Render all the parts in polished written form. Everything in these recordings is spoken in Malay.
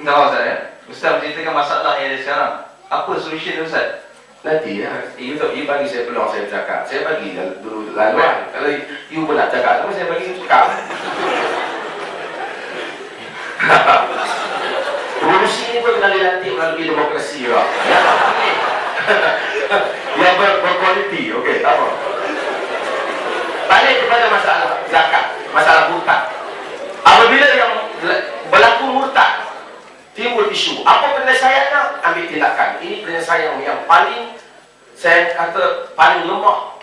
Tahu Ustaz ya? Ustaz menceritakan masalah yang ada sekarang. Apa solusi dia Ustaz? Nanti ya, you bagi saya peluang saya bercakap. Saya bagi dulu laluan. Kalau you pun nak cakap, sama saya bagi you cakap. Revolusi ini pun kena dilantik melalui demokrasi juga. Yang berkualiti, okey, tak apa. Balik kepada masalah zakat, masalah murtad. Apabila yang berlaku murtad, timbul isu. Apa penyelesaiannya? Ambil tindakan. Ini penyelesaian yang paling, saya kata, paling lemah.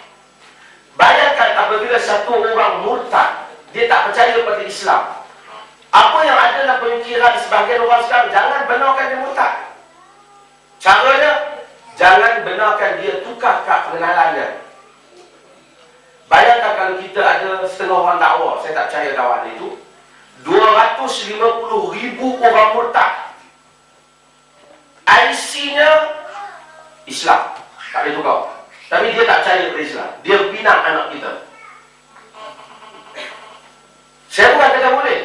Bayangkan apabila satu orang murtad, dia tak percaya pada Islam. Apa yang ada dalam pemikiran sebahagian orang Islam, jangan benarkan dia murtad. Caranya, jangan benarkan dia tukar kad pengenalannya. Bayangkan kalau kita ada setengah orang dakwah, saya tak percaya dakwah itu, 250,000 orang murtad. IC-nya Islam, tak boleh tukar. Tapi dia tak percaya pada Islam. Dia pinang anak kita. Saya bukan kata boleh,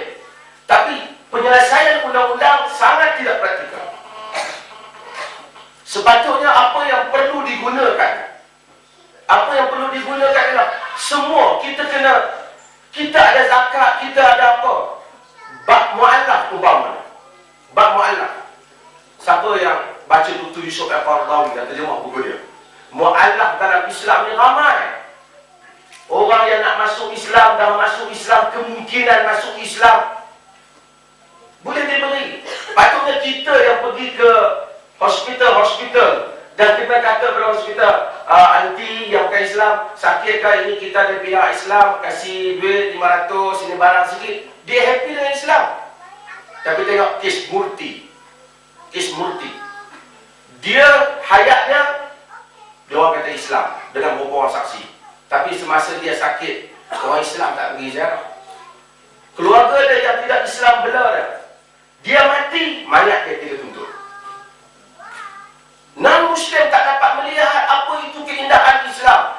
tapi penyelesaian undang-undang sangat tidak praktikal. Sepatutnya apa yang perlu digunakan, apa yang perlu digunakan adalah semua kita ada zakat, kita ada apa, bab mu'allaf umpamanya. Bab mu'allaf, siapa yang baca Dr. Yusuf Al-Qaradawi dan terjemah buku dia, mu'allaf dalam Islam ni ramai. Orang yang nak masuk Islam, dah masuk Islam, kemungkinan masuk Islam boleh diberi. Patutnya kita yang pergi ke hospital dan kita kata pada hospital, anti yang bukan Islam, sakit kan ini, kita ada pihak Islam, kasih duit 500, ini barang sikit, dia happy dengan Islam. Tapi tengok kes Murti, dia hayatnya dia orang kata Islam dengan beberapa orang saksi, tapi semasa dia sakit, orang Islam tak pergi ziarah. Keluarga dia yang tidak Islam bela dia mati, mayat dia tidak tuntut. Non-Muslim tak dapat melihat apa itu keindahan Islam.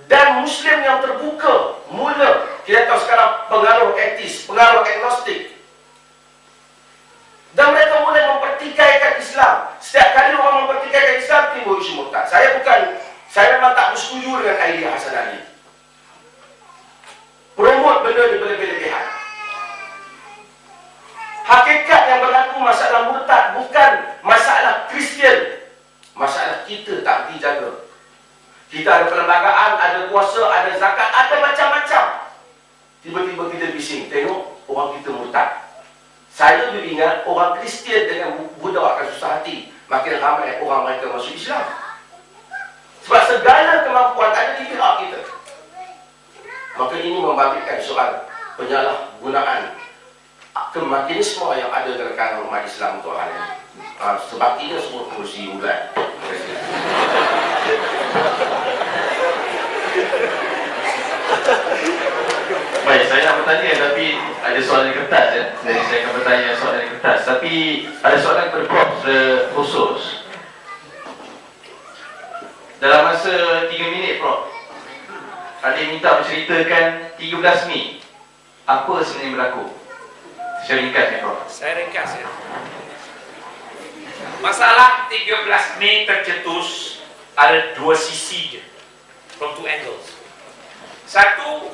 Dan Muslim yang terbuka, mula, kita tahu sekarang pengaruh etis, pengaruh agnostik, dan mereka mulai mempertikaikan Islam. Setiap kali orang mempertikaikan Islam, timbul isu murtad. Saya memang tak bersetuju dengan idea Hasan Ali. Promote benda ni berlebih-lebihan. Hakikat yang berlaku masalah murtad bukan masalah Kristian. Masalah kita tak dijaga. Kita ada perlembagaan, ada kuasa, ada zakat, ada macam-macam. Tiba-tiba kita bising, tengok orang kita murtad. Saya juga ingat orang Kristian dengan Buddha akan susah hati, makin ramai orang mereka masuk Islam. Sebab segala kemampuan ada di pihak kita. Maka ini membabitkan soal penyalahgunaan kemakinisme yang ada dalam kalangan umat Islam untuk hal ini. Sebab ini semua kursi ulat. Baik, saya nak bertanya tapi ada soalan di kertas ya. Jadi saya akan bertanya soalan di kertas. Tapi ada soalan kepada Prof khusus. Dalam masa 3 minit Prof, ada yang minta menceritakan 13 Mei, apa sebenarnya berlaku? Saya ringkas ya Prof. Saya ringkas ya. Masalah 13 Mei tercetus ada dua sisi je, from two angles. Satu,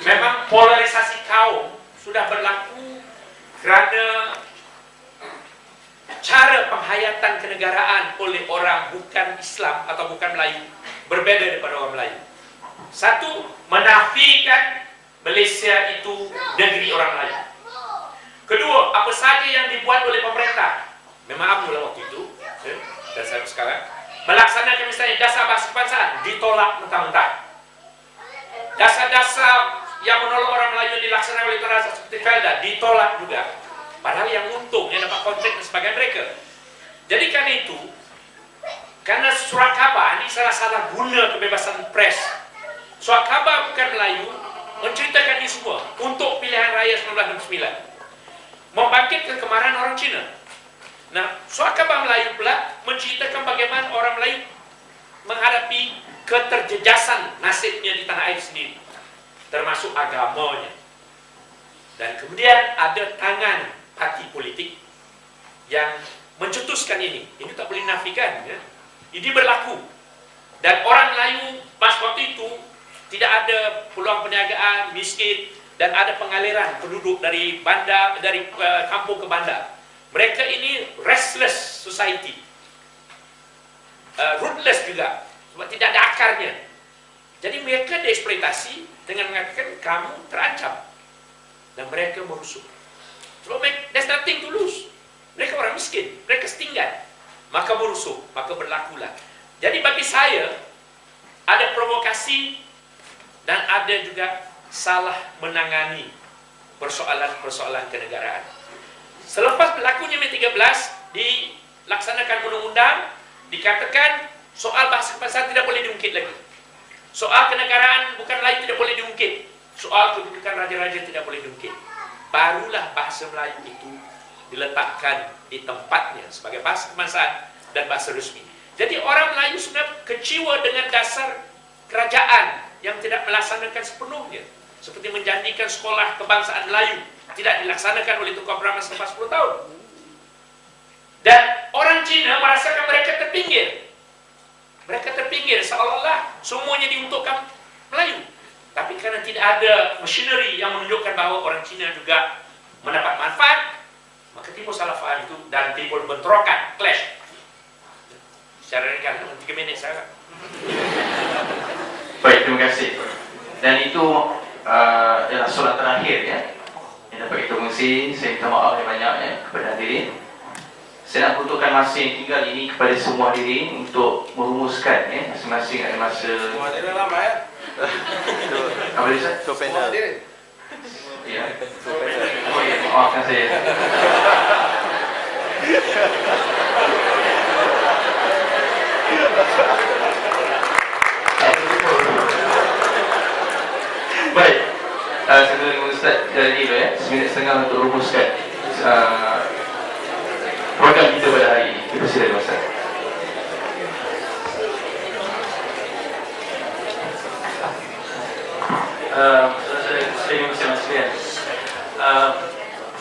memang polarisasi kaum sudah berlaku kerana cara penghayatan kenegaraan oleh orang bukan Islam atau bukan Melayu berbeza daripada orang Melayu. Satu, menafikan Malaysia itu negeri orang Melayu. Kedua, apa saja yang dibuat oleh pemerintah, memang abdul waktu itu dan saya sekarang, melaksanakan misalnya dasar bahasa kebangsaan ditolak mentah-mentah. Dasar-dasar yang menolak orang Melayu dilaksanakan oleh terasa seperti Felda ditolak juga. Padahal yang untung, yang dapat kontrak dan sebagainya mereka. Jadi karena itu, karena surat khabar ini salah guna kebebasan pres. Surat khabar bukan Melayu menceritakan ini semua untuk pilihan raya 1969. Membangkitkan kemarahan orang Cina. Nah, surat khabar Melayu pula menceritakan bagaimana orang Melayu menghadapi keterjejasan nasibnya di tanah air sendiri, termasuk agamanya. Dan kemudian ada tangan parti politik yang mencetuskan ini. Ini tak boleh nafikan, ya. Ini berlaku. Dan orang Melayu pas waktu itu tidak ada peluang perniagaan, miskin, dan ada pengaliran penduduk dari bandar, dari kampung ke bandar. Mereka ini restless society, rootless juga, sebab tidak ada akarnya. Jadi mereka dieksploitasi dengan mengatakan kamu terancam, dan mereka merusuh. Sebab there's nothing to lose. Mereka orang miskin, mereka setinggal, maka merusuh, maka berlakulah. Jadi bagi saya ada provokasi dan ada juga salah menangani persoalan-persoalan kenegaraan. Selepas berlakunya Mei 13, dilaksanakan undang-undang, dikatakan soal bahasa kebangsaan tidak boleh diungkit lagi. Soal kenegaraan bukan lain tidak boleh diungkit. Soal kedudukan raja-raja tidak boleh diungkit. Barulah bahasa Melayu itu diletakkan di tempatnya sebagai bahasa kebangsaan dan bahasa resmi. Jadi orang Melayu sebenarnya kecewa dengan dasar kerajaan yang tidak melaksanakan sepenuhnya. Seperti menjanjikan sekolah kebangsaan Melayu tidak dilaksanakan oleh Tunku Abdul Rahman selama 10 tahun. Dan orang Cina merasakan mereka terpinggir. Mereka terpinggir seolah-olah semuanya diuntukkan Melayu. Tapi karena tidak ada machinery yang menunjukkan bahawa orang Cina juga mendapat manfaat, maka timbul salah faham itu dan timbul bentrokan, clash. Secara ringkas, 3 minit saya. Baik, terima kasih. Dan itu adalah soalan terakhir, ya, yang dapat kita kongsi. Saya minta maaf yang banyak, ya, kepada hadirin. Saya nak butuhkan masa yang tinggal ini kepada semua hadirin untuk merumuskan, ya, masing-masing ada masa. Semua hadirin lama, ya. Apa dia, Ustaz? Semua hadirin. Ya. Oh ya, maafkan saya. Baik, saya dengan Ustaz dari dulu, ya, 1.5 minit untuk rumuskan program kita pada hari ini. Dipersilakan Ustaz.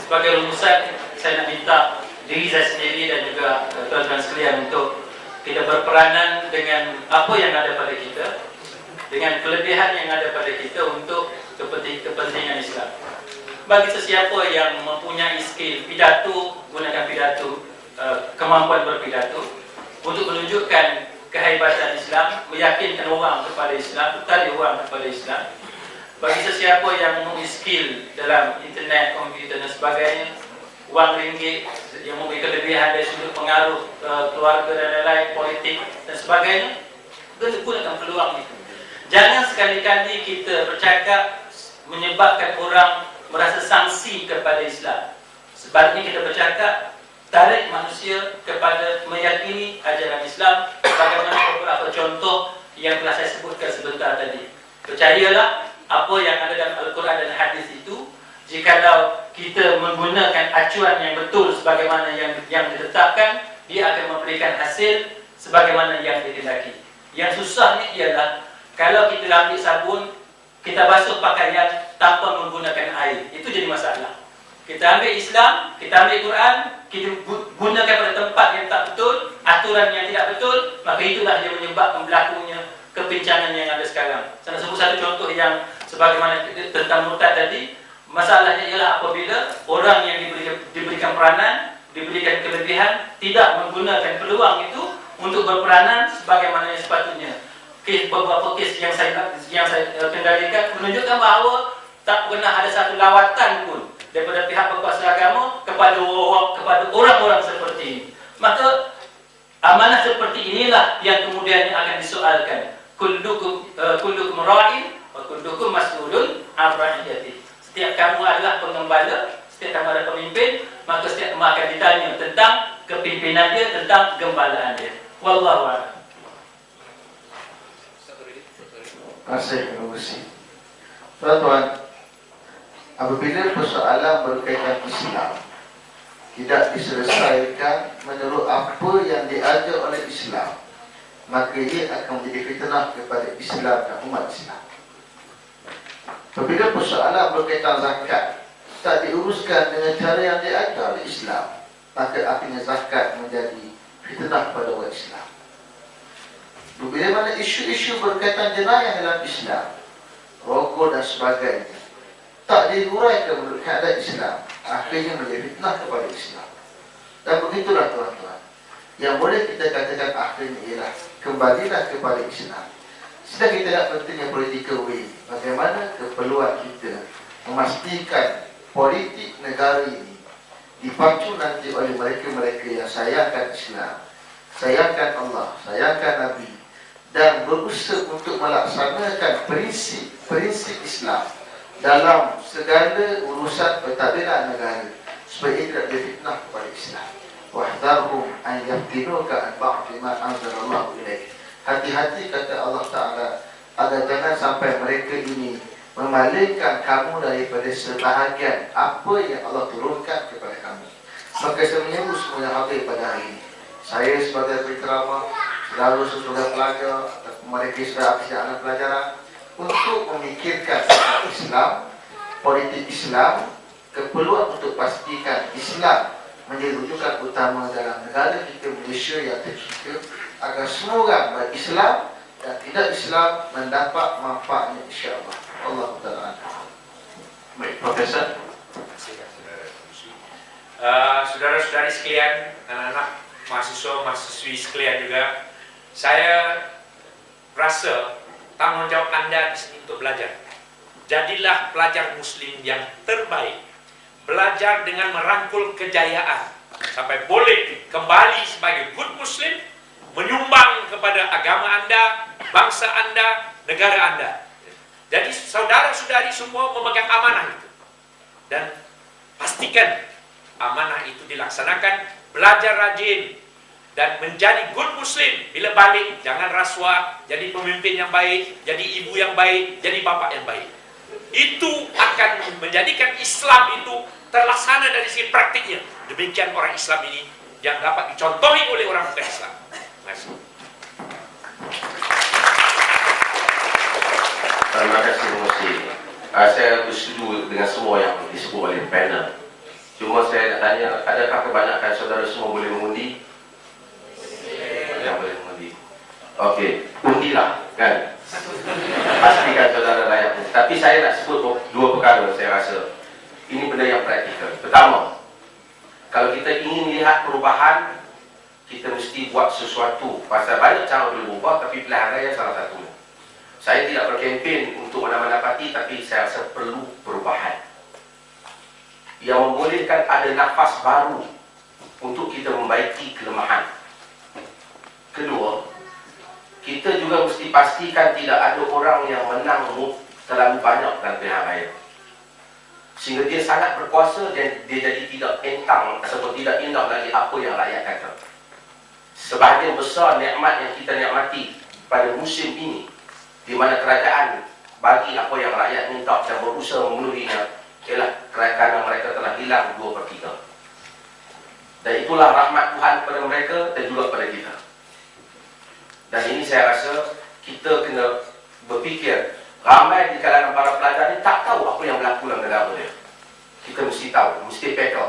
Sebagai rumusan, saya nak minta diri saya sendiri dan juga tuan-tuan sekalian untuk kita berperanan dengan apa yang ada pada kita, dengan kelebihan yang ada pada kita untuk kepentingan Islam. Bagi sesiapa yang mempunyai skill pidato, gunakan pidato, kemampuan berpidato untuk menunjukkan kehebatan Islam, meyakinkan orang kepada Islam, tarik orang kepada Islam. Bagi sesiapa yang mempunyai skill dalam internet, komputer dan sebagainya, wang ringgit yang mempunyai kelebihan dari sudut pengaruh keluarga dan lain-lain, politik dan sebagainya, kita gunakan peluang itu. Jangan sekali-kali kita bercakap menyebabkan orang merasa sangsi kepada Islam. Sebaliknya kita bercakap tarik manusia kepada meyakini ajaran Islam, bagaimana beberapa contoh yang telah saya sebutkan sebentar tadi. Percayalah, apa yang ada dalam Al-Quran dan Hadis itu, jikalau kita menggunakan acuan yang betul sebagaimana yang ditetapkan, dia akan memberikan hasil sebagaimana yang dikehendaki. Yang susahnya ialah kalau kita ambil sabun, kita basuh pakaian tanpa menggunakan air. Itu jadi masalah. Kita ambil Islam, kita ambil Quran, kita gunakan pada tempat yang tak betul, aturan yang tidak betul, maka itulah yang menyebabkan berlakunya kepincangan yang ada sekarang. Saya sebut satu contoh yang sebagaimana tentang murtad tadi. Masalahnya ialah apabila orang yang diberikan peranan, diberikan kelebihan, tidak menggunakan peluang itu untuk berperanan sebagaimana yang sepatutnya. Beberapa kes yang saya kendalikan menunjukkan bahawa tak pernah ada satu lawatan pun daripada pihak berkuasa agama kepada orang-orang seperti ini. Maka amanah seperti inilah yang kemudian akan disoalkan. Kullukum ra'in wa kullukum mas'ulun 'an ra'iyatihi. Setiap kamu adalah pengembala, setiap kamu adalah pemimpin, maka setiap kamu akan ditanya tentang kepimpinan dia, tentang gembalaan dia. Wallahu a'lam. Terima kasih. Tuan-tuan, apabila persoalan berkaitan Islam tidak diselesaikan menurut apa yang diajar oleh Islam, maka ia akan menjadi fitnah kepada Islam dan umat Islam. Apabila persoalan berkaitan zakat tak diuruskan dengan cara yang diajar oleh Islam, maka akhirnya zakat menjadi fitnah pada orang Islam. Bila mana isu-isu berkaitan jenayah dalam Islam, rokok dan sebagainya, tak dihuraikan menurut kaedah Islam, akhirnya menjadi fitnah kepada Islam. Dan begitulah tuan-tuan, yang boleh kita katakan akhirnya ialah kembalilah kepada Islam. Sedang kita nak pentingnya political will, bagaimana keperluan kita memastikan politik negara ini dipacu nanti oleh mereka-mereka yang sayangkan Islam, sayangkan Allah, sayangkan Nabi, dan berusaha untuk melaksanakan prinsip-prinsip Islam dalam segala urusan pentadbiran negara, supaya ia tidak jadi fitnah kepada Islam. Wahdharhum an yaftinuka an ba'di ma anzalallahu ilaik. Hati-hati, kata Allah Ta'ala, agar jangan sampai mereka ini memalingkan kamu daripada sebahagian apa yang Allah turunkan kepada kamu. Maka saya menyebut semua yang hadir pada hari ini, saya sebagai penceramah, saudara-saudara pelajar, mereka sudah habis anak pelajaran, untuk memikirkan Islam, politik Islam, keperluan untuk pastikan Islam menjadi rujukan utama dalam negara kita Malaysia yang tercipta, agar semua orang berislam dan tidak Islam mendapat manfaatnya, insya-Allah. Allah Taala. Baik, Profesor. Saudara-saudari sekalian, anak-anak mahasiswa-mahasiswi sekalian juga, saya rasa tanggungjawab Anda di sini untuk belajar. Jadilah pelajar Muslim yang terbaik. Belajar dengan merangkul kejayaan sampai boleh kembali sebagai good Muslim, menyumbang kepada agama Anda, bangsa Anda, negara Anda. Jadi saudara-saudari semua memegang amanah itu, dan pastikan amanah itu dilaksanakan. Belajar rajin dan menjadi good Muslim. Bila balik, jangan rasuah, jadi pemimpin yang baik, jadi ibu yang baik, jadi bapak yang baik. Itu akan menjadikan Islam itu terlaksana dari segi praktiknya. Demikian orang Islam ini yang dapat dicontohi oleh orang bukan Islam. Terima kasih Musi. Saya setuju dengan semua yang disebut oleh panel. Cuma saya nak tanya, adakah kebanyakan saudara semua boleh mengundi? Yang boleh mengundi. Okey, undilah kan. Pastikan saudara layak. Tapi saya nak sebut dua perkara saya rasa. Ini benda yang praktikal. Pertama, kalau kita ingin lihat perubahan, kita mesti buat sesuatu. Pasal banyak cara boleh berubah, tapi pilihan raya salah satunya. Saya tidak berkempen untuk mana-mana parti, tapi saya rasa perlu perubahan yang membolehkan ada nafas baru untuk kita membaiki kelemahan. Kedua, kita juga mesti pastikan tidak ada orang yang menang terlalu banyak dalam pilihan raya, sehingga dia sangat berkuasa dan dia jadi tidak entang ataupun tidak indah lagi apa yang rakyat kata. Sebahagian besar nikmat yang kita nikmati pada musim ini, di mana kerajaan bagi apa yang rakyat minta dan berusaha memenuhinya, ialah kerana mereka telah hilang 2/3. Dan itulah rahmat Tuhan kepada mereka dan juga kepada kita. Dan ini saya rasa kita kena berfikir, ramai di kalangan para pelajar ini tak tahu apa yang berlaku dalam negara dia. Kita mesti tahu, mesti peka,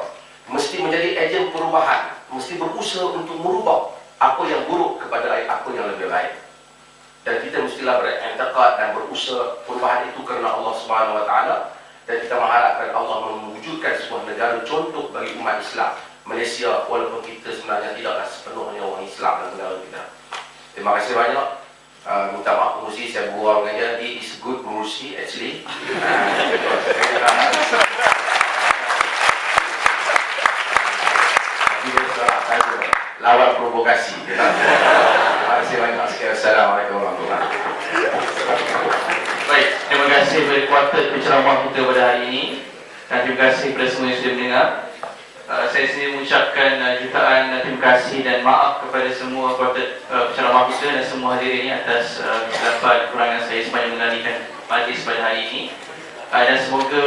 mesti menjadi ejen perubahan, mesti berusaha untuk merubah apa yang buruk kepada apa yang lebih baik. Dan kita mestilah berintikad dan berusaha perubahan itu kerana Allah Subhanahu Wa Taala, dan kita mengharapkan Allah mewujudkan sebuah negara contoh bagi umat Islam Malaysia, walaupun kita sebenarnya tidaklah sepenuhnya orang Islam dalam negara kita. Terima kasih banyak. Minta maaf Musi, saya berbual dengan dia. He is good Musi actually. Lawan provokasi. Terima kasih banyak sekali. Assalamualaikum warahmatullahi wabarakatuh. Baik, terima kasih kepada kuartet penceramah kita pada hari ini, dan terima kasih kepada semua yang sudah mendengar. Saya sendiri mengucapkan jutaan terima kasih dan maaf kepada semua kuartet penceramah kita dan semua hadirin ini atas kesilapan kekurangan saya sepanjang mengendalikan majlis pada hari ini. Dan semoga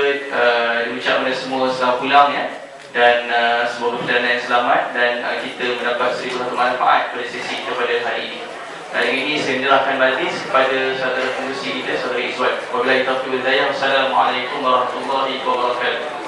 diucapkan kepada semua selamat pulang ya, dan semoga perjalanan yang selamat dan kita mendapat seribu satu manfaat pada sesi kita pada hari ini. Dengan ini saya menyerahkan majlis kepada saudara pengurusi kita, saudara Izzuan. Wabillahi taufiq wal hidayah. Wassalamualaikum warahmatullahi wabarakatuh.